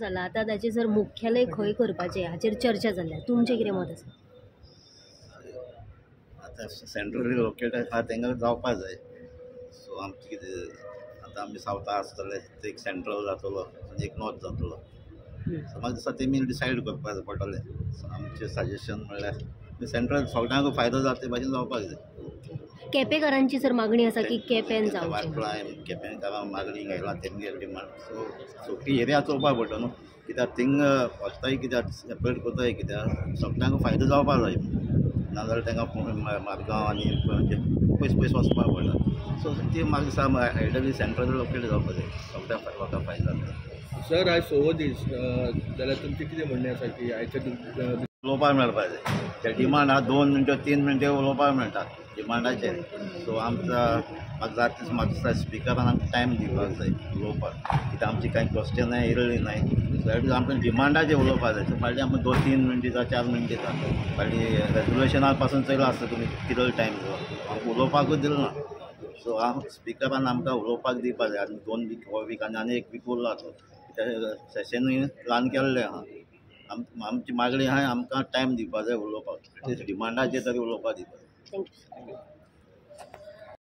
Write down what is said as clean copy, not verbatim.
जाला आतां ताचें जर मुख्यालय खंय करपाचें हाचेर चर्चा जाल्या, तुमचें कितें मत आसा? आतां सेंट्रली लोकेटेड आहा तांकां जावपा जाय. सो आमचें कितें आतां आमी सावथा आसतले ते एक सेंट्रल जातलो आनी एक नॉर्थ जातलो. सो म्हाका दिसता तेमी डिसायड करपा जाय पडटलें. सो आमचें सजेशन म्हणल्यार सेंट्रल सगळ्यांक फायदो जाता ते भाशेन जावपाक जाय. केपेकारांची जर मागणी आसा की केप्यान जावचें. वाटलां केपेंकारां मागणी घायला तेमगेर डिमांड. सो ती एरिया चोवपा पडटा न्हू, कित्याक थिंग वचताय कित्याक सेपरेट कोताय कित्याक सगळ्यांक फायदो जावपा जाय. नाजाल्यार तांकां मारगांव आनी पयस पयस वचपाक पडटा. सो ती म्हाका दिसता आयडियली सेंट्रल लोकेट जावपा जाय, सगळ्या लोकांक फायदो जाता. सर आयज 6 दीस जाल्यार तुमचें कितें म्हणणें आसा की आयच्या उलोवपाक मेळपा जाय. ते डिमांड आहा 2 मिनटां 3 मिनटां उलोवपाक मेळटा डिमांडाचेर. सो म्हाका दिसता स्पिकरान आमकां टायम दिवपाक जाय उलोवपाक, कित्याक आमची कांय क्वेश्चनां येयल्लीं नाय. सो आमकां डिमांडाचेर उलोवपाक जाय. सो फाल्यां आमकां 2-3 मिनटां दिता 4 मिनटां दिता. फाल्यां रेजोल्युशना पासून चयला आसता तुमी कितलो टायम दिलो, आमकां उलोवपाकूच दिलो ना. सो स्पिकरान आमकां उलोवपाक दिवपा जाय. आनी 2 वीक हो वीक आनी एक वीक उरला तो, कित्याक सेशनूय प्लान केल्लें आहा. आमची मागणी आहा आमकां टायम दिवपा जाय उलोवपाक. डिमांडाचेर तरी उलोवपाक दिवपा जाय. थँक्यू.